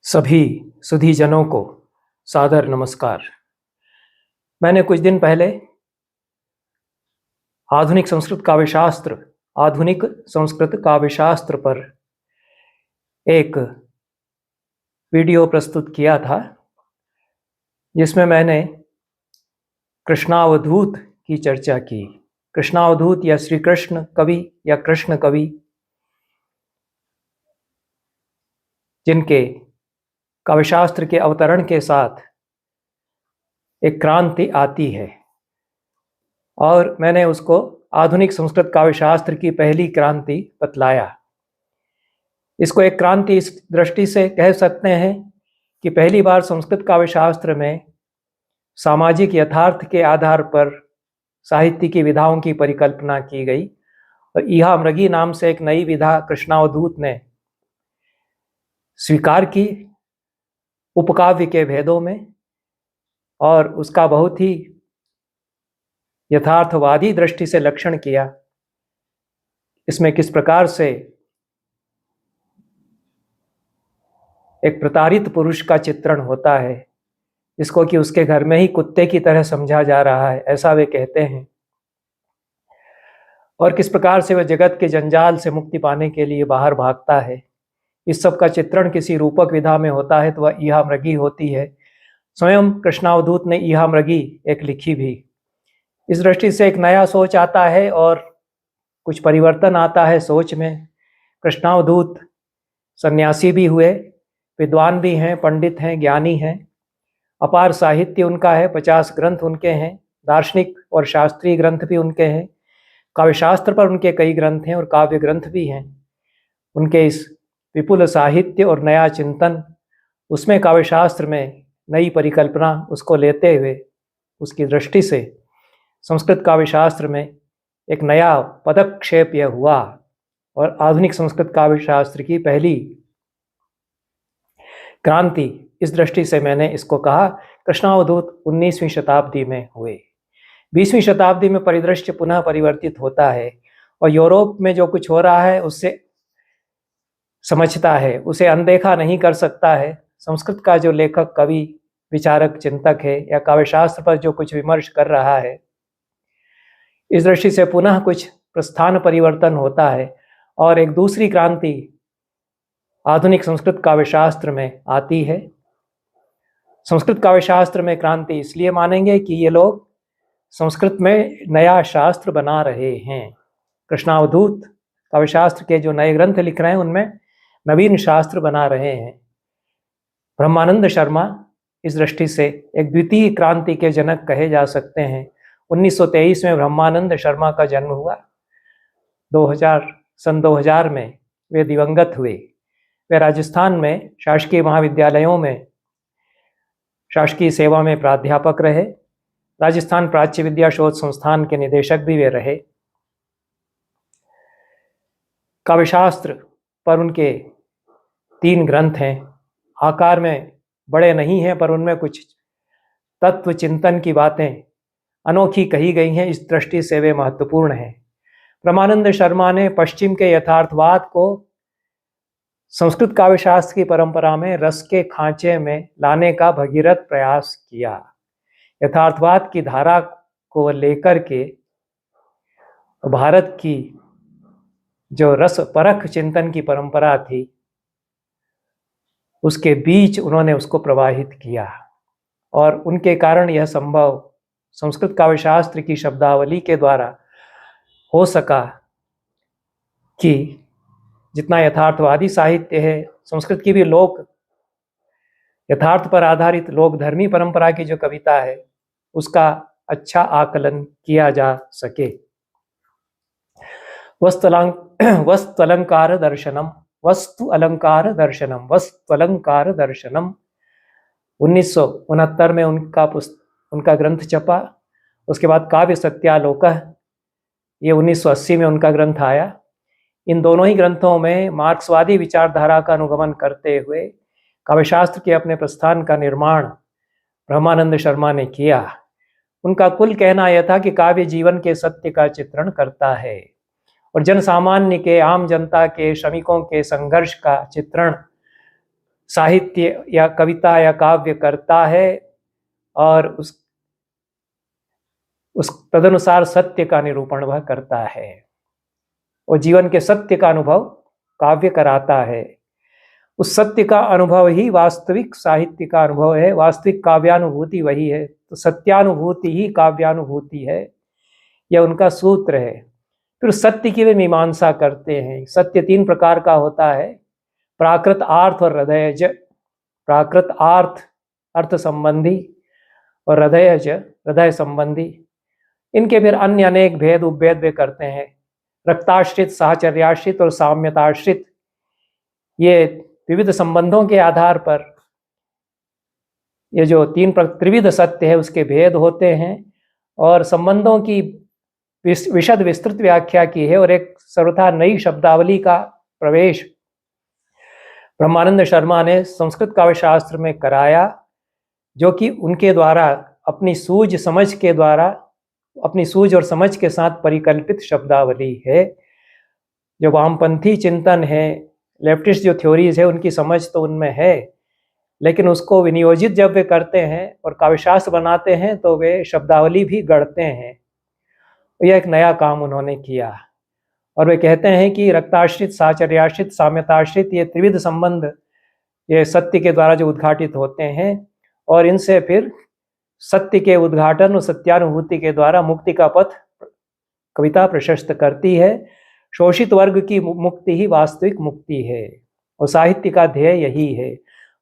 सभी सुधीजनों को सादर नमस्कार। मैंने कुछ दिन पहले आधुनिक संस्कृत काव्यशास्त्र पर एक वीडियो प्रस्तुत किया था, जिसमें मैंने कृष्णावधूत की चर्चा की। कृष्णावधूत या श्री कृष्ण कवि या कृष्ण कवि, जिनके काव्यशास्त्र के अवतरण के साथ एक क्रांति आती है, और मैंने उसको आधुनिक संस्कृत काव्यशास्त्र की पहली क्रांति बतलाया। इसको एक क्रांति इस दृष्टि से कह सकते हैं कि पहली बार संस्कृत काव्यशास्त्र में सामाजिक यथार्थ के आधार पर साहित्य की विधाओं की परिकल्पना की गई, और इहा मृगी नाम से एक नई विधा कृष्णावधूत ने स्वीकार की उपकाव्य के भेदों में, और उसका बहुत ही यथार्थवादी दृष्टि से लक्षण किया। इसमें किस प्रकार से एक प्रताड़ित पुरुष का चित्रण होता है, जिसको कि उसके घर में ही कुत्ते की तरह समझा जा रहा है, ऐसा वे कहते हैं, और किस प्रकार से वह जगत के जंजाल से मुक्ति पाने के लिए बाहर भागता है। इस सब का चित्रण किसी रूपक विधा में होता है तो वह इहा मृगी होती है। स्वयं कृष्णावधूत ने इहा मृगी एक लिखी भी। इस दृष्टि से एक नया सोच आता है और कुछ परिवर्तन आता है सोच में। कृष्णावधूत सन्यासी भी हुए, विद्वान भी हैं, पंडित हैं, ज्ञानी हैं, अपार साहित्य उनका है, 50 ग्रंथ उनके हैं, दार्शनिक और शास्त्रीय ग्रंथ भी उनके हैं, काव्यशास्त्र पर उनके कई ग्रंथ हैं और काव्य ग्रंथ भी हैं। उनके इस विपुल साहित्य और नया चिंतन, उसमें काव्यशास्त्र में नई परिकल्पना उसको लेते हुए उसकी दृष्टि से संस्कृत काव्यशास्त्र में एक नया पदक्षेप यह हुआ, और आधुनिक संस्कृत काव्यशास्त्र की पहली क्रांति इस दृष्टि से मैंने इसको कहा। कृष्णावधूत 19वीं शताब्दी में हुए। 20वीं शताब्दी में परिदृश्य पुनः परिवर्तित होता है, और यूरोप में जो कुछ हो रहा है उससे समझता है, उसे अनदेखा नहीं कर सकता है। संस्कृत का जो लेखक, कवि, विचारक, चिंतक है, या काव्यशास्त्र पर जो कुछ विमर्श कर रहा है, इस दृष्टि से पुनः कुछ प्रस्थान परिवर्तन होता है, और एक दूसरी क्रांति आधुनिक संस्कृत काव्यशास्त्र में आती है। संस्कृत काव्यशास्त्र में क्रांति इसलिए मानेंगे कि ये लोग संस्कृत में नया शास्त्र बना रहे हैं। कृष्णावधूत काव्यशास्त्र के जो नए ग्रंथ लिख रहे हैं उनमें नवीन शास्त्र बना रहे हैं। ब्रह्मानंद शर्मा इस दृष्टि से एक द्वितीय क्रांति के जनक कहे जा सकते हैं। 1923 में ब्रह्मानंद शर्मा का जन्म हुआ। 2000 में वे दिवंगत हुए। वे राजस्थान में शासकीय महाविद्यालयों में शासकीय सेवा में प्राध्यापक रहे। राजस्थान प्राच्य विद्या शोध संस्थान के निदेशक भी वे रहे। काव्यशास्त्र पर उनके 3 ग्रंथ हैं। आकार में बड़े नहीं हैं, पर उनमें कुछ तत्व चिंतन की बातें अनोखी कही गई हैं, इस दृष्टि से वे महत्वपूर्ण हैं। ब्रह्मानंद शर्मा ने पश्चिम के यथार्थवाद को संस्कृत काव्यशास्त्र की परंपरा में रस के खांचे में लाने का भगीरथ प्रयास किया। यथार्थवाद की धारा को लेकर के भारत की जो रस परख चिंतन की परंपरा थी, उसके बीच उन्होंने उसको प्रवाहित किया, और उनके कारण यह संभव संस्कृत काव्यशास्त्र की शब्दावली के द्वारा हो सका कि जितना यथार्थवादी साहित्य है, संस्कृत की भी लोक यथार्थ पर आधारित लोक धर्मी परंपरा की जो कविता है, उसका अच्छा आकलन किया जा सके। वस्तु अलंकार दर्शनम 1969 में उनका ग्रंथ छपा। उसके बाद काव्य सत्यालोकः, ये 1980 में उनका ग्रंथ आया। इन दोनों ही ग्रंथों में मार्क्सवादी विचारधारा का अनुगमन करते हुए काव्यशास्त्र के अपने प्रस्थान का निर्माण ब्रह्मानंद शर्मा ने किया। उनका कुल कहना यह था कि काव्य जीवन के सत्य का चित्रण करता है, और जन सामान्य के, आम जनता के, श्रमिकों के संघर्ष का चित्रण साहित्य या कविता या काव्य करता है और उस तदनुसार सत्य का निरूपण वह करता है और जीवन के सत्य का अनुभव काव्य कराता है। उस सत्य का अनुभव ही वास्तविक साहित्य का अनुभव है, वास्तविक काव्यानुभूति वही है। तो सत्यानुभूति ही काव्यानुभूति है, यह उनका सूत्र है। फिर सत्य की वे मीमांसा करते हैं। सत्य 3 प्रकार का होता है, प्राकृत, आर्थ और हृदयज। प्राकृत अर्थ संबंधी और हृदयज हृदय संबंधी। इनके फिर अन्य अनेक भेद उपभेद वे करते हैं। रक्ताश्रित, साहचर्याश्रित और साम्यताश्रित, ये विविध संबंधों के आधार पर ये जो 3 त्रिविध सत्य है उसके भेद होते हैं और संबंधों की विशद विस्तृत व्याख्या की है। और एक सर्वथा नई शब्दावली का प्रवेश ब्रह्मानंद शर्मा ने संस्कृत काव्य शास्त्र में कराया, जो कि उनके द्वारा अपनी सूझ समझ के द्वारा, अपनी सूझ और समझ के साथ परिकल्पित शब्दावली है। जो वामपंथी चिंतन है, लेफ्टिस्ट जो थ्योरीज है, उनकी समझ तो उनमें है, लेकिन उसको विनियोजित जब वे करते हैं और काव्यशास्त्र बनाते हैं तो वे शब्दावली भी गढ़ते हैं। यह एक नया काम उन्होंने किया और वे कहते हैं कि रक्ताश्रित, साहचर्याश्रित, साम्यताश्रित, ये त्रिविध संबंध ये सत्य के द्वारा जो उद्घाटित होते हैं और इनसे फिर सत्य के उद्घाटन और सत्यानुभूति के द्वारा मुक्ति का पथ कविता प्रशस्त करती है। शोषित वर्ग की मुक्ति ही वास्तविक मुक्ति है और साहित्य का ध्येय यही है।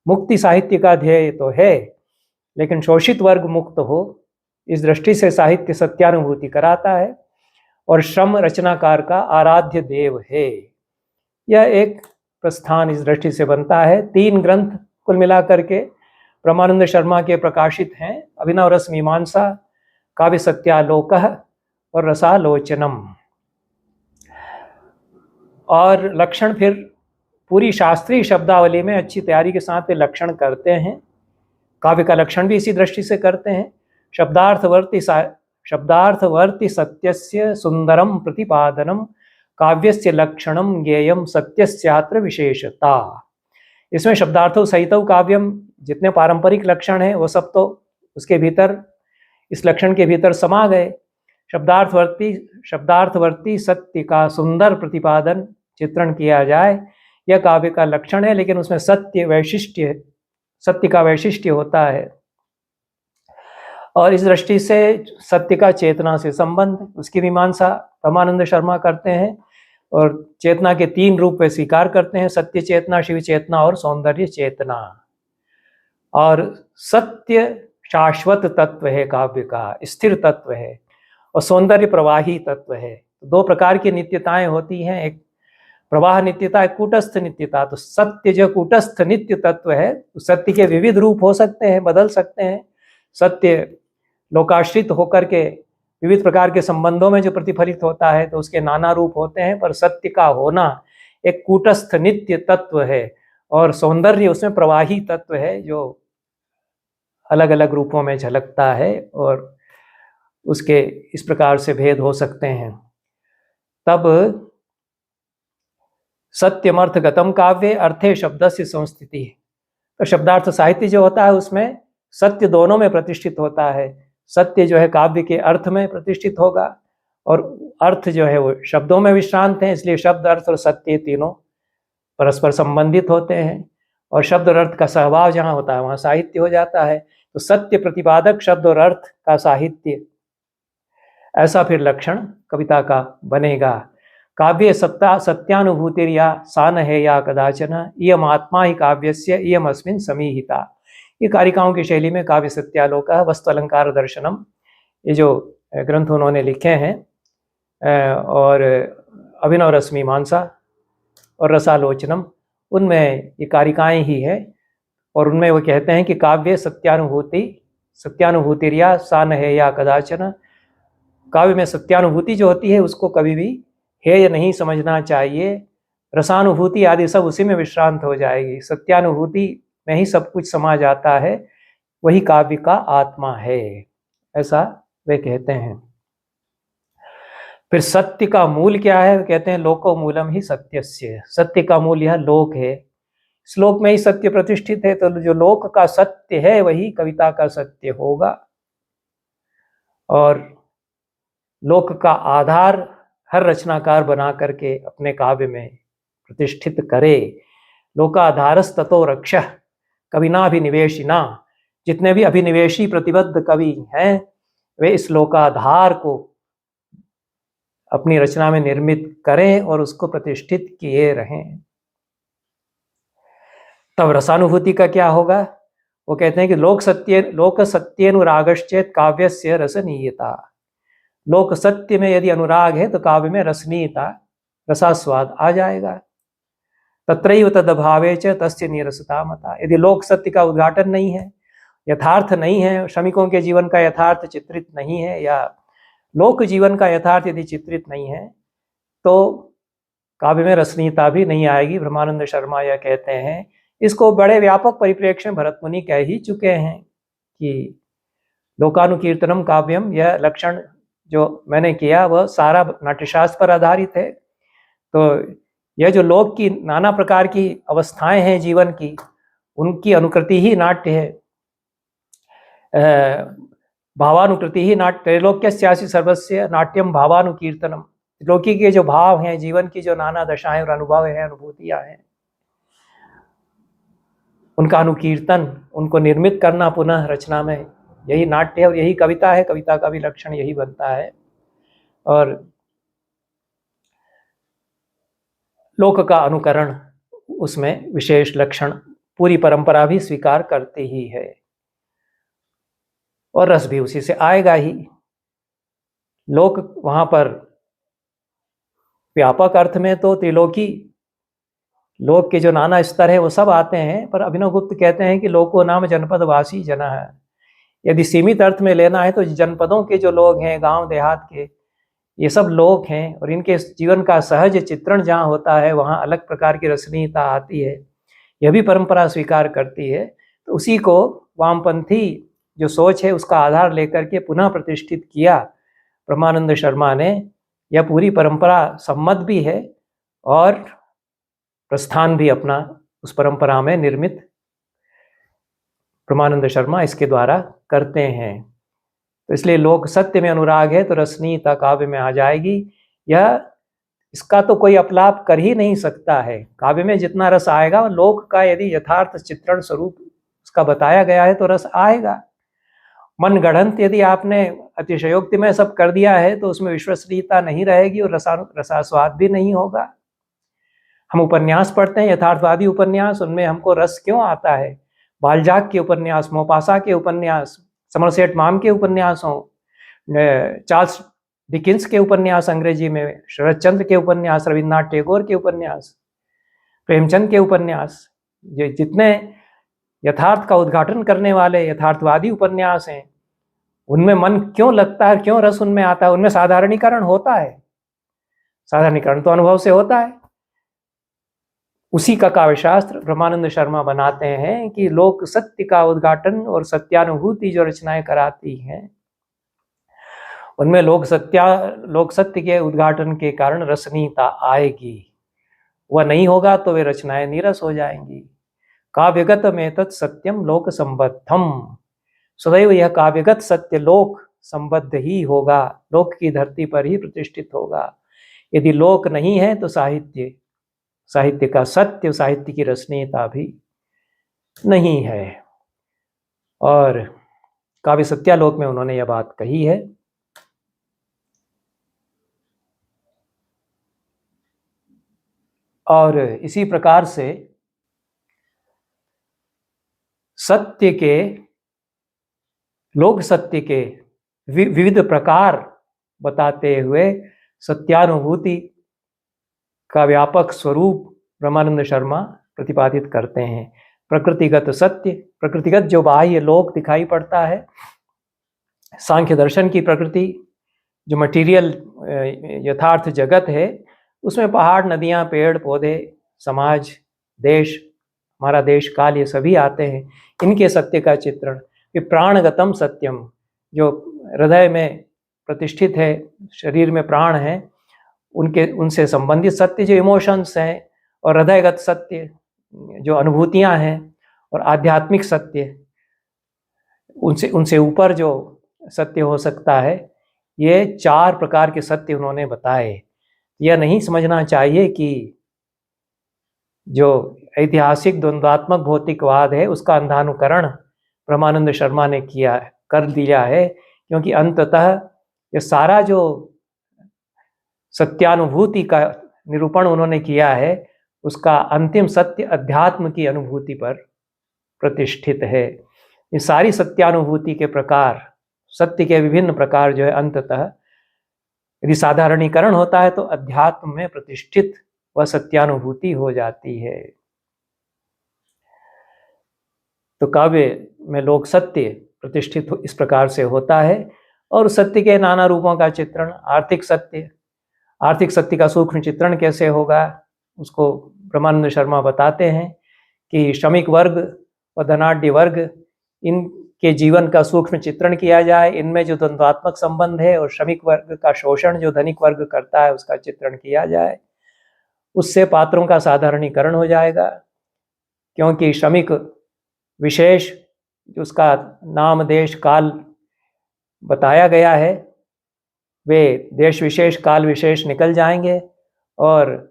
मुक्ति साहित्य का ध्येय तो है, लेकिन शोषित वर्ग मुक्त हो, इस दृष्टि से साहित्य सत्यानुभूति कराता है और श्रम रचनाकार का आराध्य देव है। यह एक प्रस्थान इस दृष्टि से बनता है। 3 ग्रंथ कुल मिलाकर के ब्रह्मानंद शर्मा के प्रकाशित हैं, अभिनव रस मीमांसा, काव्य सत्यालोकः और रसालोचनम। और लक्षण फिर पूरी शास्त्रीय शब्दावली में अच्छी तैयारी के साथ वे लक्षण करते हैं। काव्य का लक्षण भी इसी दृष्टि से करते हैं। शब्दार्थवर्ति सत्यस्य सुंदरम प्रतिपादनम काव्यस्य लक्षणम ज्ञेयम सत्यस्यात्र विशेषता। इसमें शब्दार्थों सहितौ काव्यम, जितने पारंपरिक लक्षण हैं वो सब तो उसके भीतर, इस लक्षण के भीतर समा गए। शब्दार्थवर्ती सत्य का सुंदर प्रतिपादन, चित्रण किया जाए, यह काव्य का लक्षण है, लेकिन उसमें सत्य का वैशिष्ट्य होता है। और इस दृष्टि से सत्य का चेतना से संबंध, उसकी मीमांसा ब्रह्मानंद शर्मा करते हैं और चेतना के 3 रूप वे स्वीकार करते हैं, सत्य चेतना, शिव चेतना और सौंदर्य चेतना। और सत्य शाश्वत तत्व है, काव्य का स्थिर तत्व है, और सौंदर्य प्रवाही तत्व है। 2 प्रकार की नित्यताएं होती हैं, एक प्रवाह नित्यता, एक कूटस्थ नित्यता। तो सत्य जो कूटस्थ नित्य तत्व है, सत्य के विविध रूप हो सकते हैं, बदल सकते हैं। सत्य लोकाश्रित होकर के विविध प्रकार के संबंधों में जो प्रतिफलित होता है तो उसके नाना रूप होते हैं, पर सत्य का होना एक कूटस्थ नित्य तत्व है और सौंदर्य उसमें प्रवाही तत्व है जो अलग अलग रूपों में झलकता है और उसके इस प्रकार से भेद हो सकते हैं। तब सत्यमर्थ गतम काव्य अर्थे शब्दस्य संस्थिति। तो शब्दार्थ साहित्य जो होता है उसमें सत्य दोनों में प्रतिष्ठित होता है। सत्य जो है काव्य के अर्थ में प्रतिष्ठित होगा और अर्थ जो है वो शब्दों में विश्रांत हैं, इसलिए शब्द, अर्थ और सत्य तीनों परस्पर संबंधित होते हैं। और शब्द और अर्थ का सहभाव जहाँ होता है वहाँ साहित्य हो जाता है। तो सत्य प्रतिपादक शब्द और अर्थ का साहित्य, ऐसा फिर लक्षण कविता का बनेगा। काव्य सत्यानुभूतिर्या सा न है या कदाचन इयम आत्मा ही काव्यस्य इयम अस्मिन् समीहिता। ये कारिकाओं की शैली में काव्य सत्यालोक, वस्तु अलंकार दर्शनम, ये जो ग्रंथ उन्होंने लिखे हैं, और अभिनव रस मीमांसा और रसालोचनम, उनमें ये कारिकाएं ही है। और उनमें वो कहते हैं कि काव्य सत्यानुभूतिर्या सा न है या कदाचन। काव्य में सत्यानुभूति जो होती है उसको कभी भी हेय नहीं समझना चाहिए। रसानुभूति आदि सब उसी में विश्रांत हो जाएगी। सत्यानुभूति में ही सब कुछ समा जाता है, वही काव्य का आत्मा है, ऐसा वे कहते हैं। फिर सत्य का मूल क्या है? कहते हैं लोको मूलम ही सत्यस्य। सत्य का मूल यह लोक है, श्लोक में ही सत्य प्रतिष्ठित है, तो जो लोक का सत्य है वही कविता का सत्य होगा। और लोक का आधार हर रचनाकार बना करके अपने काव्य में प्रतिष्ठित करे। लोकाधारस ततो रक्षः कविनाभिनिवेशिना, जितने भी अभिनिवेशी प्रतिबद्ध कवि हैं वे इस लोकाधार को अपनी रचना में निर्मित करें और उसको प्रतिष्ठित किए रहें। तब रसानुभूति का क्या होगा? वो कहते हैं कि लोक सत्येनुरागश्चेत काव्यस्य रसनीयता। लोक सत्य में यदि अनुराग है तो काव्य में रसनीयता, रसास्वाद आ जाएगा। तत्रैव तदभावे च तस्य नीरसता मता। यदि लोक सत्य का उद्घाटन नहीं है, यथार्थ नहीं है, श्रमिकों के जीवन का यथार्थ चित्रित नहीं है, या लोक जीवन का यथार्थ यदि चित्रित नहीं है, तो काव्य में रसनीयता भी नहीं आएगी। ब्रह्मानंद शर्मा यह कहते हैं। इसको बड़े व्यापक परिप्रेक्ष्य में भरत मुनि कह ही चुके हैं कि लोकानुकीर्तनम काव्यम, यह लक्षण जो मैंने किया वह सारा नाट्यशास्त्र पर आधारित है। तो यह जो लोक की नाना प्रकार की अवस्थाएं हैं जीवन की, उनकी अनुकृति ही नाट्य है। भावानुकृति ही नाट्य। त्रैलोक्यस्यासि सर्वस्य नाट्यम भावानुकीर्तनम। लोकी के जो भाव हैं, जीवन की जो नाना दशाएं और अनुभव हैं, अनुभूतियां हैं, उनका अनुकीर्तन, उनको निर्मित करना पुनः रचना में, यही नाट्य है और यही कविता है। कविता का भी लक्षण यही बनता है। और लोक का अनुकरण उसमें विशेष लक्षण पूरी परंपरा भी स्वीकार करती ही है, और रस भी उसी से आएगा ही। लोक वहां पर व्यापक अर्थ में तो त्रिलोकी, लोक के जो नाना स्तर है वो सब आते हैं, पर अभिनव गुप्त कहते हैं कि लोको नाम जनपदवासी जना है। यदि सीमित अर्थ में लेना है तो जनपदों के जो लोग हैं, गांव देहात के, ये सब लोग हैं, और इनके जीवन का सहज चित्रण जहाँ होता है वहाँ अलग प्रकार की रसनीयता आती है। यह भी परंपरा स्वीकार करती है। तो उसी को वामपंथी जो सोच है उसका आधार लेकर के पुनः प्रतिष्ठित किया ब्रह्मानंद शर्मा ने। यह पूरी परंपरा सम्मत भी है और प्रस्थान भी अपना उस परंपरा में निर्मित ब्रह्मानंद शर्मा इसके द्वारा करते हैं। तो इसलिए लोक सत्य में अनुराग है तो रसनीयता काव्य में आ जाएगी। यह इसका तो कोई अपलाप कर ही नहीं सकता है। काव्य में जितना रस आएगा, लोक का यदि यथार्थ चित्रण स्वरूप उसका बताया गया है तो रस आएगा। मन गढ़ंत यदि आपने अतिशयोक्ति में सब कर दिया है तो उसमें विश्वसनीयता नहीं रहेगी और रसास्वाद भी नहीं होगा। हम उपन्यास पढ़ते हैं, यथार्थवादी उपन्यास, उनमें हमको रस क्यों आता है? बालजाक के उपन्यास, मोपासा के उपन्यास, समरसेट मॉम के उपन्यासों, चार्ल्स डिकिंस के उपन्यास अंग्रेजी में, शरद चंद्र के उपन्यास, रविन्द्रनाथ टैगोर के उपन्यास, प्रेमचंद के उपन्यास, ये जितने यथार्थ का उद्घाटन करने वाले यथार्थवादी उपन्यास हैं, उनमें मन क्यों लगता है, क्यों रस उनमें आता है? उनमें साधारणीकरण होता है। साधारणीकरण तो अनुभव से होता है। उसी का काव्यशास्त्र ब्रह्मानंद शर्मा बनाते हैं कि लोक सत्य का उद्घाटन और सत्यानुभूति जो रचनाएं कराती हैं, उनमें लोक सत्य के उद्घाटन के कारण रसनीयता आएगी। वह नहीं होगा तो वे रचनाएं नीरस हो जाएंगी। काव्यगत में तत् सत्यम लोक संबद्धम। सदैव यह काव्यगत सत्य लोक संबद्ध ही होगा, लोक की धरती पर ही प्रतिष्ठित होगा। यदि लोक नहीं है तो साहित्य का सत्य, साहित्य की रसनीयता भी नहीं है। और काव्य सत्यालोक में उन्होंने यह बात कही है। और इसी प्रकार से सत्य के, लोक सत्य के विविध प्रकार बताते हुए सत्यानुभूति का व्यापक स्वरूप ब्रह्मानंद शर्मा प्रतिपादित करते हैं। प्रकृतिगत सत्य, प्रकृतिगत जो बाह्य लोक दिखाई पड़ता है, सांख्य दर्शन की प्रकृति, जो मटेरियल यथार्थ जगत है, उसमें पहाड़, नदियाँ, पेड़ पौधे, समाज, देश, हमारा देश काल, ये सभी आते हैं। इनके सत्य का चित्रण। ये प्राणगतम सत्यम, जो हृदय में प्रतिष्ठित है, शरीर में प्राण है, उनसे संबंधित सत्य जो इमोशंस हैं, और हृदयगत सत्य जो अनुभूतियां हैं और आध्यात्मिक सत्य, उनसे उनसे ऊपर जो सत्य हो सकता है, ये 4 प्रकार के सत्य उन्होंने बताए। यह नहीं समझना चाहिए कि जो ऐतिहासिक द्वंद्वात्मक भौतिकवाद है उसका अंधानुकरण ब्रह्मानंद शर्मा ने कर दिया है, क्योंकि अंततः ये सारा जो सत्यानुभूति का निरूपण उन्होंने किया है उसका अंतिम सत्य अध्यात्म की अनुभूति पर प्रतिष्ठित है। ये सारी सत्यानुभूति के प्रकार, सत्य के विभिन्न प्रकार जो है अंततः यदि साधारणीकरण होता है तो अध्यात्म में प्रतिष्ठित वह सत्यानुभूति हो जाती है। तो काव्य में लोक सत्य प्रतिष्ठित इस प्रकार से होता है। और सत्य के नाना रूपों का चित्रण, आर्थिक सत्य का सूक्ष्म चित्रण कैसे होगा उसको ब्रह्मानंद शर्मा बताते हैं कि श्रमिक वर्ग और धनाढ्य वर्ग, इनके जीवन का सूक्ष्म चित्रण किया जाए, इनमें जो द्वंद्वात्मक संबंध है और श्रमिक वर्ग का शोषण जो धनिक वर्ग करता है उसका चित्रण किया जाए। उससे पात्रों का साधारणीकरण हो जाएगा, क्योंकि श्रमिक विशेष उसका नाम देश काल बताया गया है, वे देश विशेष काल विशेष निकल जाएंगे और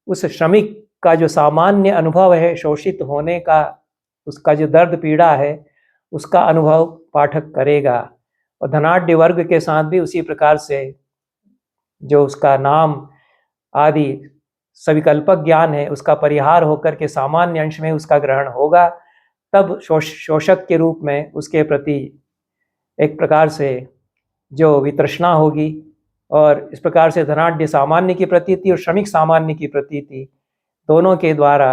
उस श्रमिक का जो सामान्य अनुभव है शोषित होने का, उसका जो दर्द पीड़ा है उसका अनुभव पाठक करेगा। और धनाढ्य वर्ग के साथ भी उसी प्रकार से जो उसका नाम आदि सविकल्पक ज्ञान है उसका परिहार होकर के सामान्य अंश में उसका ग्रहण होगा, तब शोषक के रूप में उसके प्रति एक प्रकार से जो वितृष्णा होगी। और इस प्रकार से धनाढ्य सामान्य की प्रतीति और श्रमिक सामान्य की प्रतीति दोनों के द्वारा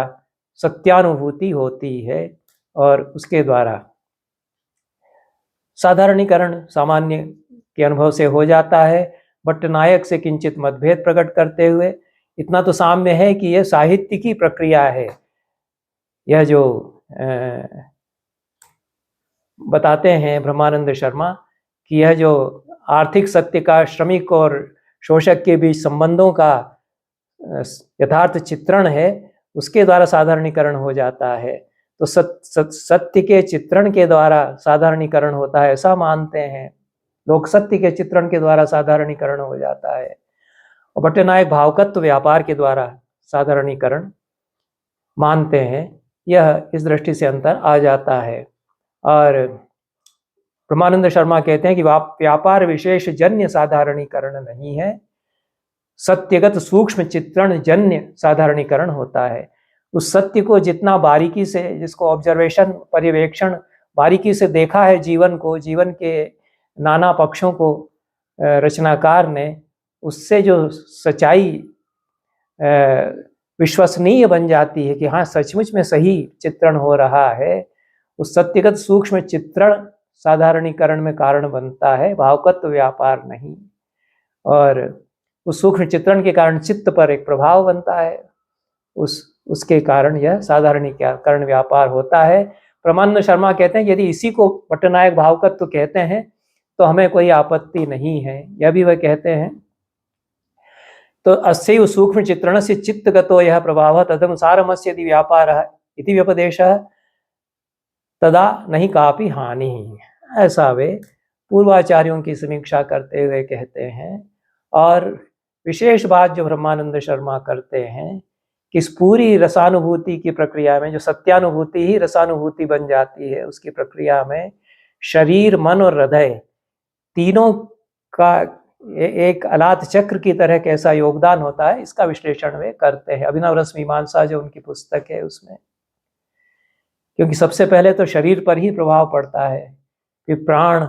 सत्यानुभूति होती है और उसके द्वारा साधारणीकरण सामान्य के अनुभव से हो जाता है। भट्टनायक से किंचित मतभेद प्रकट करते हुए इतना तो साम्य है कि यह साहित्य की प्रक्रिया है। यह जो बताते हैं ब्रह्मानंद शर्मा कि यह जो आर्थिक सत्य का श्रमिक और शोषक के बीच संबंधों का यथार्थ चित्रण है उसके द्वारा साधारणीकरण हो जाता है। तो सत्य के चित्रण के द्वारा साधारणीकरण होता है ऐसा मानते हैं लोग, सत्य के चित्रण के द्वारा साधारणीकरण हो जाता है। और भट्टनायक भावकत्व व्यापार के द्वारा साधारणीकरण मानते हैं। यह इस दृष्टि से अंतर आ जाता है। और ब्रह्मानंद शर्मा कहते हैं कि व्यापार विशेष जन्य साधारणीकरण नहीं है, सत्यगत सूक्ष्म चित्रण जन्य साधारणीकरण होता है। उस सत्य को जितना बारीकी से, जिसको ऑब्जर्वेशन पर्यवेक्षण बारीकी से देखा है जीवन को, जीवन के नाना पक्षों को रचनाकार ने, उससे जो सच्चाई विश्वसनीय बन जाती है कि हाँ सचमुच में सही चित्रण हो रहा है, उस सत्यगत सूक्ष्म चित्रण साधारणीकरण में कारण बनता है, भावकत्व व्यापार नहीं। और उस सूक्ष्म चित्रण के कारण चित्त पर एक प्रभाव बनता है, उसके कारण यह साधारणीकरण व्यापार होता है। ब्रह्मानंद शर्मा कहते हैं यदि इसी को भट्टनायक भावकत्व कहते हैं तो हमें कोई आपत्ति नहीं है। यह भी वह कहते हैं तो अस्यैव सूक्ष्म चित्रण से चित्तगतो यह प्रभाव तदम सारमस्य यदि व्यापारः इति व्यपदेशः तदा नहीं कापि हानि, ऐसा वे पूर्वाचार्यों की समीक्षा करते हुए कहते हैं। और विशेष बात जो ब्रह्मानंद शर्मा करते हैं कि इस पूरी रसानुभूति की प्रक्रिया में जो सत्यानुभूति ही रसानुभूति बन जाती है, उसकी प्रक्रिया में शरीर, मन और हृदय तीनों का एक अलात चक्र की तरह कैसा योगदान होता है, इसका विश्लेषण वे करते हैं। अभिनव रस मीमांसा जो उनकी पुस्तक है उसमें, क्योंकि सबसे पहले तो शरीर पर ही प्रभाव पड़ता है, फिर प्राण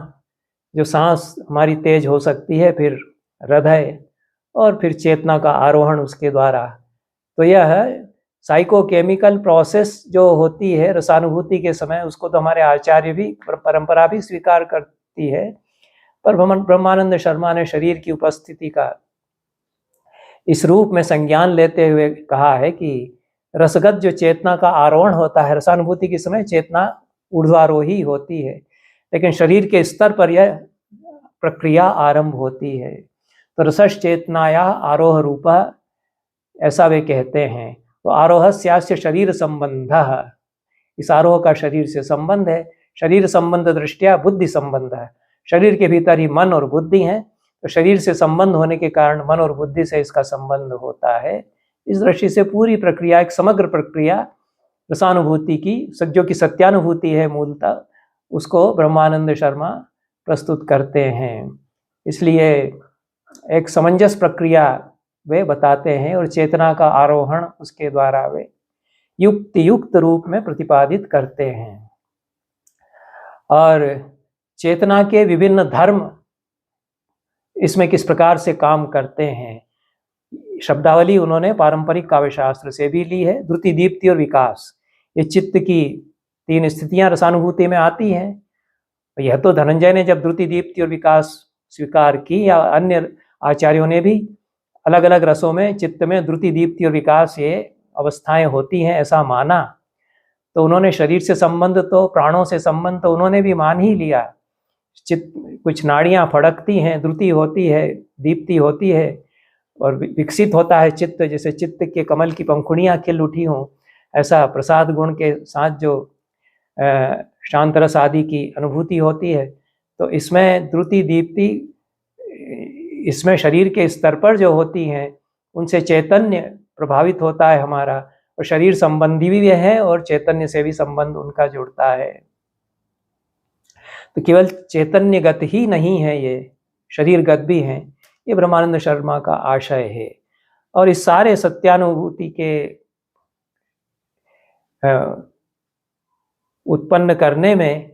जो सांस हमारी तेज हो सकती है, फिर हृदय और फिर चेतना का आरोहण उसके द्वारा। तो यह साइकोकेमिकल प्रोसेस जो होती है रसानुभूति के समय, उसको तो हमारे आचार्य भी, परंपरा भी स्वीकार करती है, पर ब्रह्मानंद शर्मा ने शरीर की उपस्थिति का इस रूप में संज्ञान लेते हुए कहा है कि रसगत जो चेतना का आरोहण होता है, रसानुभूति के समय चेतना ऊर्ध्वारोही होती है, लेकिन शरीर के स्तर पर यह प्रक्रिया आरंभ होती है। तो रसश्चेतनाया आरोह रूपा, ऐसा वे कहते हैं। तो आरोहस्यास्य शरीर संबंधः, इस आरोह का शरीर से संबंध है। शरीर संबंध दृष्टिया बुद्धि संबंध है, शरीर के भीतर ही मन और बुद्धि है, तो शरीर से संबंध होने के कारण मन और बुद्धि से इसका संबंध होता है। इस दृष्टि से पूरी प्रक्रिया एक समग्र प्रक्रिया रसानुभूति की, जो कि सत्यानुभूति है मूलतः, उसको ब्रह्मानंद शर्मा प्रस्तुत करते हैं। इसलिए एक समंजस प्रक्रिया वे बताते हैं और चेतना का आरोहण उसके द्वारा वे युक्त रूप में प्रतिपादित करते हैं। और चेतना के विभिन्न धर्म इसमें किस प्रकार से काम करते हैं, शब्दावली उन्होंने पारंपरिक काव्यशास्त्र से भी ली है। द्रुति, दीप्ति और विकास, ये चित्त की 3 स्थितियां रसानुभूति में आती हैं। यह तो धनंजय ने जब द्रुति, दीप्ति और विकास स्वीकार की, या अन्य आचार्यों ने भी अलग अलग रसों में चित्त में द्रुति, दीप्ति और विकास ये अवस्थाएं होती हैं ऐसा माना, तो उन्होंने शरीर से संबंध तो, प्राणों से संबंध तो उन्होंने भी मान ही लिया। चित्त, कुछ नाड़ियां फड़कती हैं, द्रुति होती है, दीप्ति होती है और विकसित होता है चित्त, जैसे चित्त के कमल की पंखुड़ियां खिल उठी हों, ऐसा प्रसाद गुण के साथ जो शांत रस आदि की अनुभूति होती है। तो इसमें द्रुति, दीप्ति, इसमें शरीर के स्तर पर जो होती हैं उनसे चैतन्य प्रभावित होता है हमारा, और शरीर संबंधी भी है और चैतन्य से भी संबंध उनका जुड़ता है। तो केवल चैतन्यगत ही नहीं है, ये शरीरगत भी हैं, ये ब्रह्मानंद शर्मा का आशय है। और इस सारे सत्यानुभूति के उत्पन्न करने में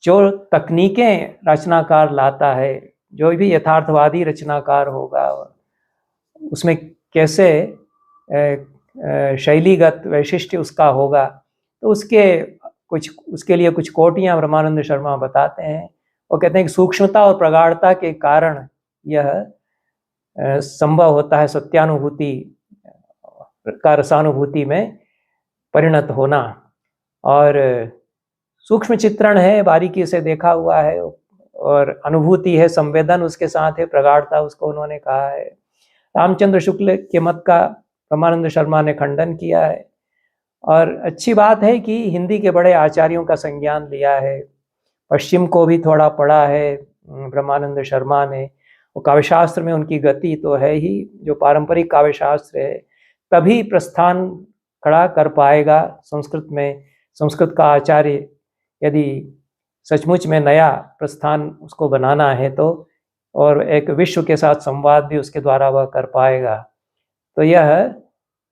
जो तकनीकें रचनाकार लाता है, जो भी यथार्थवादी रचनाकार होगा, उसमें कैसे शैलीगत वैशिष्ट्य उसका होगा, तो उसके लिए कुछ कोटियां ब्रह्मानंद शर्मा बताते हैं। वो कहते हैं कि सूक्ष्मता और प्रगाढ़ता के कारण यह संभव होता है सत्यानुभूति का रसानुभूति में परिणत होना। और सूक्ष्म चित्रण है, बारीकी से देखा हुआ है, और अनुभूति है, संवेदन उसके साथ है, प्रगाढ़ता उसको उन्होंने कहा है। रामचंद्र शुक्ल के मत का ब्रह्मानंद शर्मा ने खंडन किया है। और अच्छी बात है कि हिंदी के बड़े आचार्यों का संज्ञान लिया है, पश्चिम को भी थोड़ा पढ़ा है ब्रह्मानंद शर्मा ने। वो काव्यशास्त्र में उनकी गति तो है ही, जो पारंपरिक काव्यशास्त्र है तभी प्रस्थान खड़ा कर पाएगा संस्कृत में। संस्कृत का आचार्य यदि सचमुच में नया प्रस्थान उसको बनाना है तो, और एक विश्व के साथ संवाद भी उसके द्वारा वह कर पाएगा। तो यह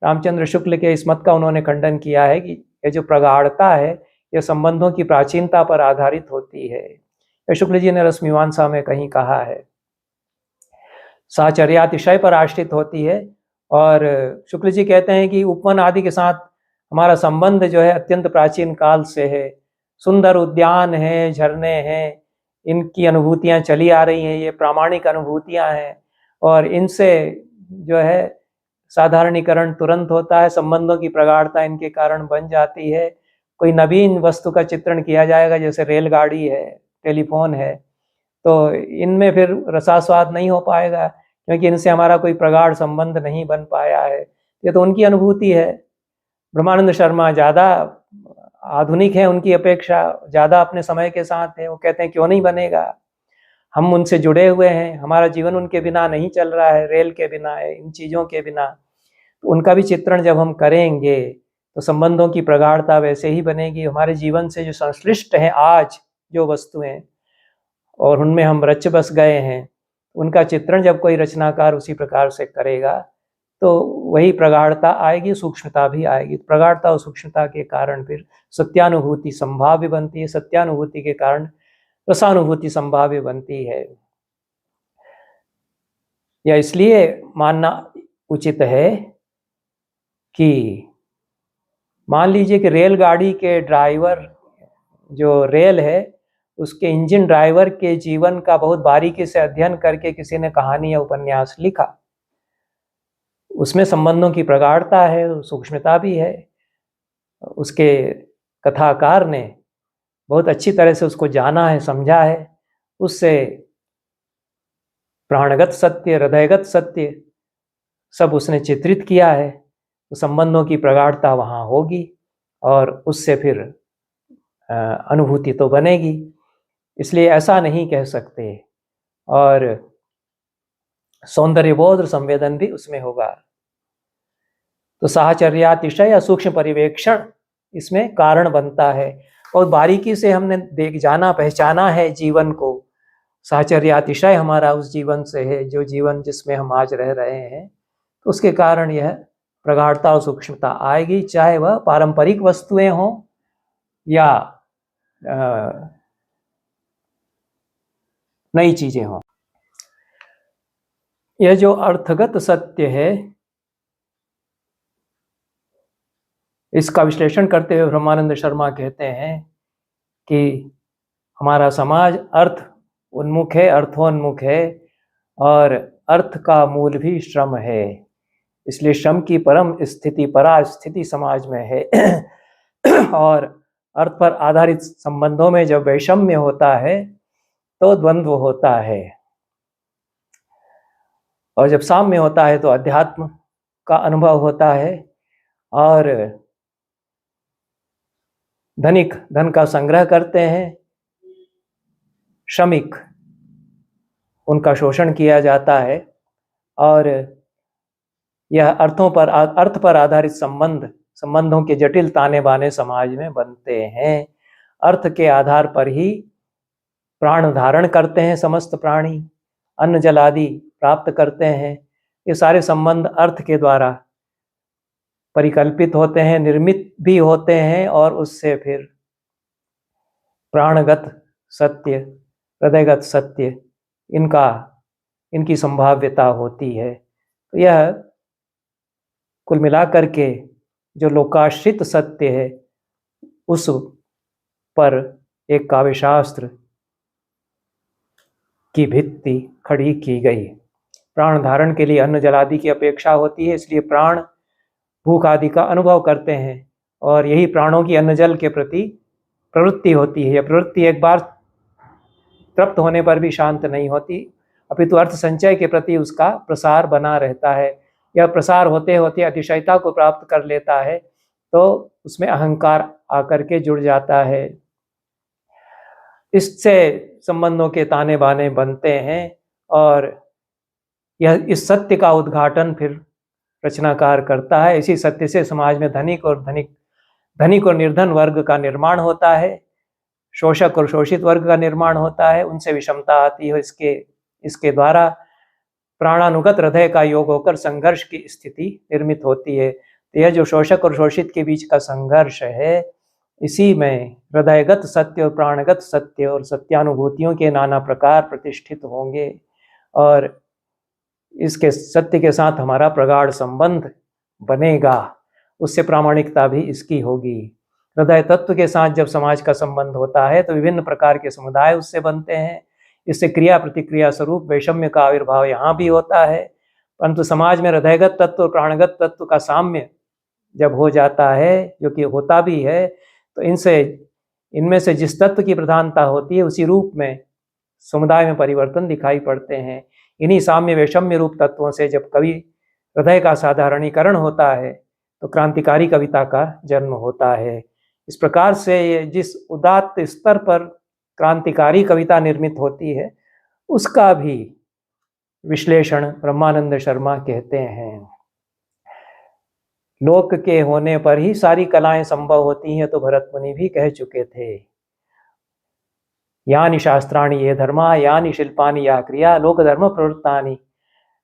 रामचंद्र शुक्ल के इस मत का उन्होंने खंडन किया है कि यह जो प्रगाढ़ता है यह संबंधों की प्राचीनता पर आधारित होती है। यह शुक्ल जी ने रसमीमांसा में कहीं कहा है, साचर्यातिशय पर आश्रित होती है। और शुक्ल जी कहते हैं कि उपवन आदि के साथ हमारा संबंध जो है अत्यंत प्राचीन काल से है। सुंदर उद्यान है, झरने हैं, इनकी अनुभूतियां चली आ रही हैं, ये प्रामाणिक अनुभूतियां हैं, और इनसे जो है साधारणीकरण तुरंत होता है, संबंधों की प्रगाढ़ता इनके कारण बन जाती है। कोई नवीन वस्तु का चित्रण किया जाएगा, जैसे रेलगाड़ी है, टेलीफोन है, तो इनमें फिर रसास्वाद नहीं हो पाएगा, क्योंकि इनसे हमारा कोई प्रगाढ़ संबंध नहीं बन पाया है। ये तो उनकी अनुभूति है। ब्रह्मानंद शर्मा ज़्यादा आधुनिक है, उनकी अपेक्षा ज़्यादा अपने समय के साथ है। वो कहते हैं क्यों नहीं बनेगा, हम उनसे जुड़े हुए हैं, हमारा जीवन उनके बिना नहीं चल रहा है, रेल के बिना है, इन चीज़ों के बिना। तो उनका भी चित्रण जब हम करेंगे तो संबंधों की प्रगाढ़ता वैसे ही बनेगी। हमारे जीवन से जो संश्लिष्ट हैं आज जो वस्तुएं, और उनमें हम रच बस गए हैं, उनका चित्रण जब कोई रचनाकार उसी प्रकार से करेगा तो वही प्रगाढ़ता आएगी, सूक्ष्मता भी आएगी। प्रगाढ़ता और सूक्ष्मता के कारण फिर सत्यानुभूति संभाव्य बनती है, सत्यानुभूति के कारण रसानुभूति संभाव्य बनती है। या इसलिए मानना उचित है कि मान लीजिए कि रेलगाड़ी के ड्राइवर, जो रेल है उसके इंजन ड्राइवर के जीवन का बहुत बारीकी से अध्ययन करके किसी ने कहानी या उपन्यास लिखा, उसमें संबंधों की प्रगाढ़ता है, सूक्ष्मता भी है। उसके कथाकार ने बहुत अच्छी तरह से उसको जाना है, समझा है, उससे प्राणगत सत्य, हृदयगत सत्य सब उसने चित्रित किया है। तो संबंधों की प्रगाढ़ता वहाँ होगी और उससे फिर अनुभूति तो बनेगी। इसलिए ऐसा नहीं कह सकते, और सौंदर्यबोध और संवेदन भी उसमें होगा। तो साहचर्यातिशय या सूक्ष्म परिवेक्षण इसमें कारण बनता है, और बारीकी से हमने देख जाना पहचाना है जीवन को। साहचर्यातिशय हमारा उस जीवन से है जो जीवन जिसमें हम आज रह रहे हैं, तो उसके कारण यह प्रगाढ़ता और सूक्ष्मता आएगी, चाहे वह पारंपरिक वस्तुएं हों या नई चीजें हों। यह जो अर्थगत सत्य है, इसका विश्लेषण करते हुए ब्रह्मानंद शर्मा कहते हैं कि हमारा समाज अर्थ उन्मुख है, अर्थोन्मुख है, और अर्थ का मूल भी श्रम है। इसलिए श्रम की परम स्थिति परास्थिति समाज में है। और अर्थ पर आधारित संबंधों में जब वैषम्य होता है तो द्वंद्व होता है, और जब साम्य होता है तो अध्यात्म का अनुभव होता है। और धनिक धन का संग्रह करते हैं, श्रमिक उनका शोषण किया जाता है, और यह अर्थ पर आधारित संबंधों के जटिल ताने बाने समाज में बनते हैं। अर्थ के आधार पर ही प्राण धारण करते हैं समस्त प्राणी, अन्न जल आदि प्राप्त करते हैं। ये सारे संबंध अर्थ के द्वारा परिकल्पित होते हैं, निर्मित भी होते हैं, और उससे फिर प्राणगत सत्य, हृदयगत सत्य, इनकी संभाव्यता होती है। तो यह कुल मिलाकर के जो लोकाश्रित सत्य है, उस पर एक काव्यशास्त्र की भित्ति खड़ी की गई। प्राण धारण के लिए अन्न जलादि की अपेक्षा होती है, इसलिए प्राण भूख आदि का अनुभव करते हैं, और यही प्राणों की अन्न जल के प्रति प्रवृत्ति होती है। यह प्रवृत्ति एक बार तृप्त होने पर भी शांत नहीं होती, अपितु अर्थ संचय के प्रति उसका प्रसार बना रहता है। यह प्रसार होते होते अतिशयता को प्राप्त कर लेता है, तो उसमें अहंकार आकर के जुड़ जाता है। इससे संबंधों के ताने बाने बनते हैं, और यह इस सत्य का उद्घाटन फिर रचनाकार करता है। इसी सत्य से समाज में धनिक और निर्धन वर्ग का निर्माण होता है, शोषक और शोषित वर्ग का निर्माण होता है, उनसे विषमता आती है। इसके द्वारा प्राणानुगत हृदय का योग होकर संघर्ष की स्थिति निर्मित होती है। तो यह जो शोषक और शोषित के बीच का संघर्ष है, इसी में हृदयगत सत्य और प्राणगत सत्य और सत्यानुभूतियों के नाना प्रकार प्रतिष्ठित होंगे, और इसके सत्य के साथ हमारा प्रगाढ़ संबंध बनेगा। उससे प्रामाणिकता भी इसकी होगी। हृदय तत्व के साथ जब समाज का संबंध होता है तो विभिन्न प्रकार के समुदाय उससे बनते हैं। इससे क्रिया प्रतिक्रिया स्वरूप वैषम्य का आविर्भाव यहाँ भी होता है, परंतु समाज में हृदयगत तत्व और प्राणगत तत्व का साम्य जब हो जाता है, जो कि होता भी है, तो इनमें से जिस तत्व की प्रधानता होती है उसी रूप में समुदाय में परिवर्तन दिखाई पड़ते हैं। इन्हीं साम्य वैषम्य रूप तत्वों से जब कवि हृदय का साधारणीकरण होता है तो क्रांतिकारी कविता का जन्म होता है। इस प्रकार से जिस उदात्त स्तर पर क्रांतिकारी कविता निर्मित होती है, उसका भी विश्लेषण ब्रह्मानंद शर्मा कहते हैं। लोक के होने पर ही सारी कलाएं संभव होती हैं, तो भरत मुनि भी कह चुके थे। यानि शास्त्राणि ये धर्मा यानि शिल्पानि या क्रिया लोक धर्म प्रवृत्तानि।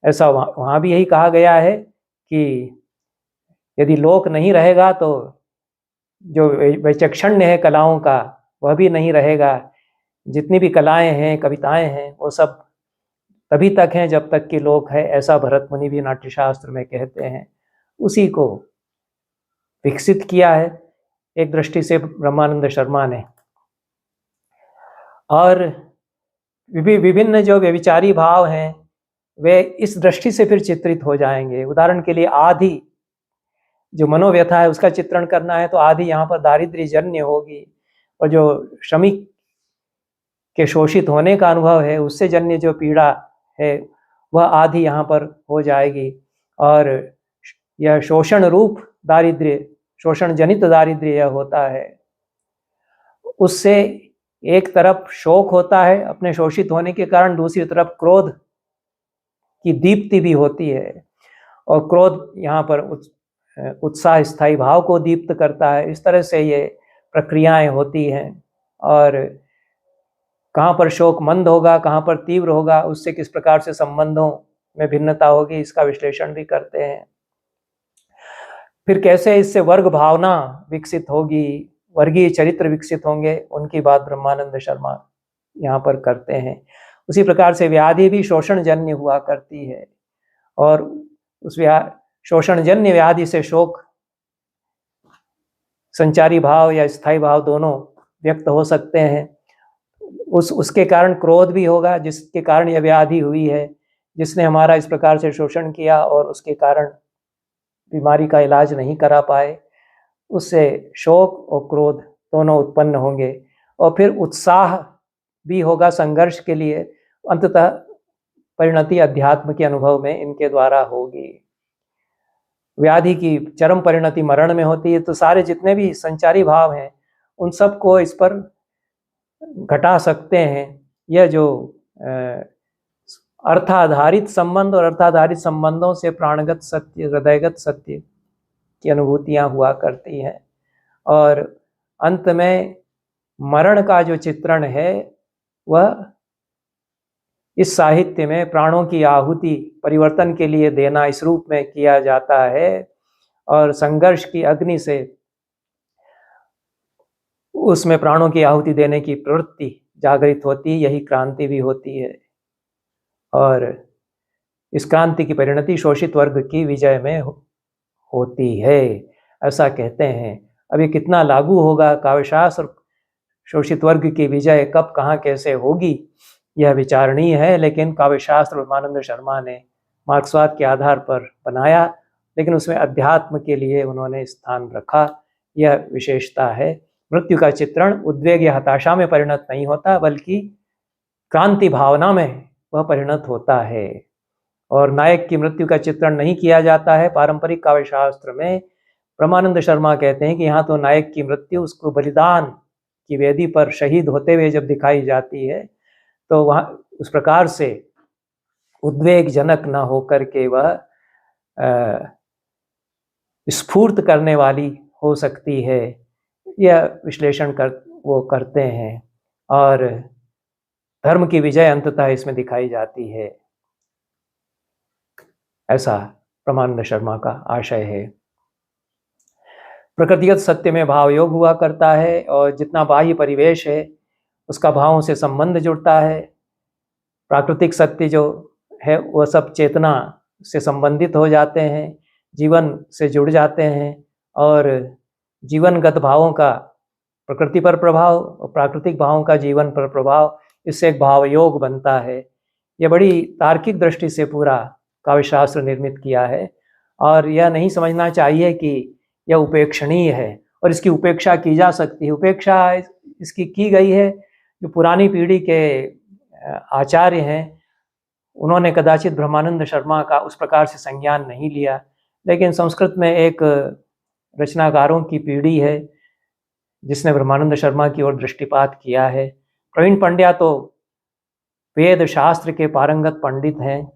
ऐसा वहाँ भी यही कहा गया है कि यदि लोक नहीं रहेगा तो जो वैचक्षण्य है कलाओं का वह भी नहीं रहेगा। जितनी भी कलाएं हैं, कविताएं हैं, वो सब तभी तक हैं जब तक कि लोक है, ऐसा भरत मुनि भी नाट्यशास्त्र में कहते हैं। उसी को विकसित किया है एक दृष्टि से ब्रह्मानंद शर्मा ने। और विभिन्न जो व्यभिचारी भाव हैं वे इस दृष्टि से फिर चित्रित हो जाएंगे। उदाहरण के लिए आदि जो मनोव्यथा है उसका चित्रण करना है तो आदि यहाँ पर दारिद्र्य जन्य होगी, और जो श्रमिक के शोषित होने का अनुभव है उससे जन्य जो पीड़ा है वह आदि यहाँ पर हो जाएगी। और यह शोषण रूप दारिद्र्य, शोषण जनित दारिद्र्य यह होता है। उससे एक तरफ शोक होता है अपने शोषित होने के कारण, दूसरी तरफ क्रोध की दीप्ति भी होती है, और क्रोध यहाँ पर उत्साह स्थायी भाव को दीप्त करता है। इस तरह से ये प्रक्रियाएं होती हैं, और कहाँ पर शोक मंद होगा, कहाँ पर तीव्र होगा, उससे किस प्रकार से संबंधों में भिन्नता होगी, इसका विश्लेषण भी करते हैं। फिर कैसे इससे वर्ग भावना विकसित होगी, वर्गीय चरित्र विकसित होंगे, उनकी बात ब्रह्मानंद शर्मा यहाँ पर करते हैं। उसी प्रकार से व्याधि भी शोषण जन्य हुआ करती है, और उस शोषण जन्य व्याधि से शोक, संचारी भाव या स्थायी भाव दोनों व्यक्त हो सकते हैं। उसके कारण क्रोध भी होगा, जिसके कारण यह व्याधि हुई है, जिसने हमारा इस प्रकार से शोषण किया और उसके कारण बीमारी का इलाज नहीं करा पाए, उससे शोक और क्रोध दोनों उत्पन्न होंगे। और फिर उत्साह भी होगा संघर्ष के लिए, अंततः परिणति अध्यात्म के अनुभव में इनके द्वारा होगी। व्याधि की चरम परिणति मरण में होती है, तो सारे जितने भी संचारी भाव हैं उन सबको इस पर घटा सकते हैं। यह जो अर्थाधारित संबंध और अर्थाधारित संबंधों से प्राणगत सत्य, हृदयगत सत्य की अनुभूतियां हुआ करती हैं, और अंत में मरण का जो चित्रण है वह इस साहित्य में प्राणों की आहुति परिवर्तन के लिए देना इस रूप में किया जाता है, और संघर्ष की अग्नि से उसमें प्राणों की आहुति देने की प्रवृत्ति जागृत होती, यही क्रांति भी होती है। और इस क्रांति की परिणति शोषित वर्ग की विजय में होती है, ऐसा कहते हैं। अब ये कितना लागू होगा काव्यशास्त्र, शोषित वर्ग की विजय कब, कहाँ, कैसे होगी, यह विचारणीय है। लेकिन काव्यशास्त्र ब्रह्मानंद शर्मा ने मार्क्सवाद के आधार पर बनाया, लेकिन उसमें अध्यात्म के लिए उन्होंने स्थान रखा, यह विशेषता है। मृत्यु का चित्रण उद्वेग या हताशा में परिणत नहीं होता, बल्कि क्रांति भावना में वह परिणत होता है। और नायक की मृत्यु का चित्रण नहीं किया जाता है पारंपरिक काव्यशास्त्र में। ब्रह्मानंद शर्मा कहते हैं कि यहाँ तो नायक की मृत्यु उसको बलिदान की वेदी पर शहीद होते हुए जब दिखाई जाती है, तो वहाँ उस प्रकार से उद्वेगजनक न होकर के वह स्फूर्त करने वाली हो सकती है, यह विश्लेषण वो करते हैं। और धर्म की विजय अंततः इसमें दिखाई जाती है, ऐसा ब्रह्मानंद शर्मा का आशय है। प्रकृतिगत सत्य में भाव योग हुआ करता है, और जितना बाह्य परिवेश है उसका भावों से संबंध जुड़ता है। प्राकृतिक सत्य जो है वह सब चेतना से संबंधित हो जाते हैं, जीवन से जुड़ जाते हैं, और जीवनगत भावों का प्रकृति पर प्रभाव और प्राकृतिक भावों का जीवन पर प्रभाव, इससे एक भाव योग बनता है। यह बड़ी तार्किक दृष्टि से पूरा काव्यशास्त्र निर्मित किया है, और यह नहीं समझना चाहिए कि यह उपेक्षणीय है और इसकी उपेक्षा की जा सकती है। उपेक्षा इसकी की गई है, जो पुरानी पीढ़ी के आचार्य हैं उन्होंने कदाचित ब्रह्मानंद शर्मा का उस प्रकार से संज्ञान नहीं लिया, लेकिन संस्कृत में एक रचनाकारों की पीढ़ी है जिसने ब्रह्मानंद शर्मा की ओर दृष्टिपात किया है। प्रवीण पंड्या तो वेद शास्त्र के पारंगत पंडित हैं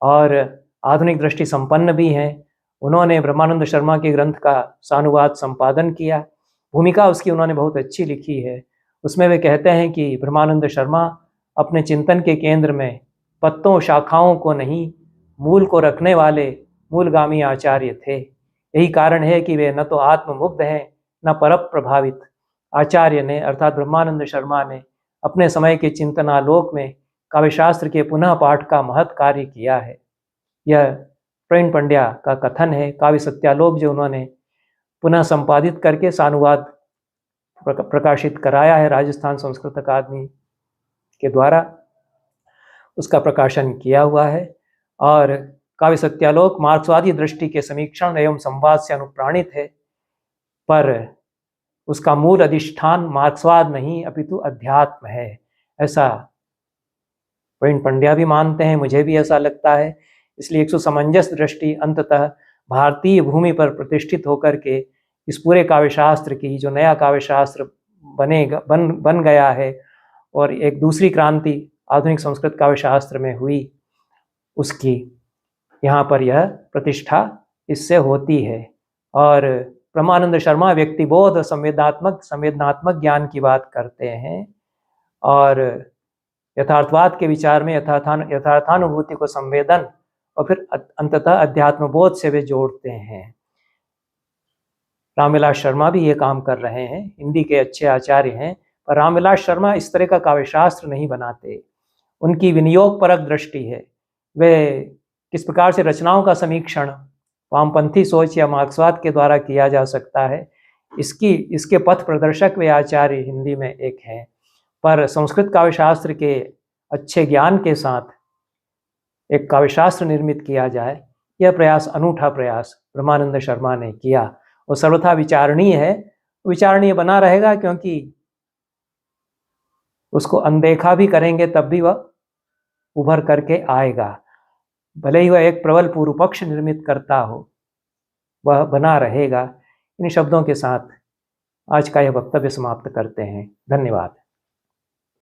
और आधुनिक दृष्टि संपन्न भी हैं। उन्होंने ब्रह्मानंद शर्मा के ग्रंथ का सानुवाद संपादन किया, भूमिका उसकी उन्होंने बहुत अच्छी लिखी है। उसमें वे कहते हैं कि ब्रह्मानंद शर्मा अपने चिंतन के केंद्र में पत्तों शाखाओं को नहीं, मूल को रखने वाले मूलगामी आचार्य थे। यही कारण है कि वे न तो आत्ममुग्ध हैं न पर प्रभावित। आचार्य ने अर्थात ब्रह्मानंद शर्मा ने अपने समय के चिंतनालोक में काव्यशास्त्र के पुनः पाठ का महत् कार्य किया है। यह प्रवीण पंड्या का कथन है। काव्य सत्यालोक जो उन्होंने पुनः संपादित करके सानुवाद प्रकाशित कराया है राजस्थान संस्कृत अकादमी के द्वारा, उसका प्रकाशन किया हुआ है। और काव्य सत्यालोक मार्क्सवादी दृष्टि के समीक्षण एवं संवाद से अनुप्राणित है, पर उसका मूल अधिष्ठान मार्क्सवाद नहीं अपितु अध्यात्म है, ऐसा प्रवीण पंड्या भी मानते हैं, मुझे भी ऐसा लगता है। इसलिए एक सुसमंजस दृष्टि अंततः भारतीय भूमि पर प्रतिष्ठित होकर के इस पूरे काव्य शास्त्र की जो नया काव्य शास्त्र बन गया है और एक दूसरी क्रांति आधुनिक संस्कृत काव्य शास्त्र में हुई, उसकी यहाँ पर यह प्रतिष्ठा इससे होती है। और ब्रह्मानंद शर्मा व्यक्तिबोध संवेदनात्मक ज्ञान की बात करते हैं और यथार्थवाद के विचार में यथार्थानुभूति को संवेदन और फिर अंततः अध्यात्म बोध से वे जोड़ते हैं। रामविलास शर्मा भी ये काम कर रहे हैं, हिंदी के अच्छे आचार्य हैं, पर रामविलास शर्मा इस तरह का काव्यशास्त्र नहीं बनाते। उनकी विनियोग परक दृष्टि है। वे किस प्रकार से रचनाओं का समीक्षण वामपंथी सोच या मार्क्सवाद के द्वारा किया जा सकता है, इसके पथ प्रदर्शक वे आचार्य हिंदी में एक हैं। पर संस्कृत काव्यशास्त्र के अच्छे ज्ञान के साथ एक काव्यशास्त्र निर्मित किया जाए, यह प्रयास, अनूठा प्रयास ब्रह्मानंद शर्मा ने किया और सर्वथा विचारणीय है। विचारणीय बना रहेगा क्योंकि उसको अनदेखा भी करेंगे तब भी वह उभर करके आएगा। भले ही वह एक प्रबल पूर्व पक्ष निर्मित करता हो, वह बना रहेगा। इन शब्दों के साथ आज का यह वक्तव्य समाप्त करते हैं। धन्यवाद।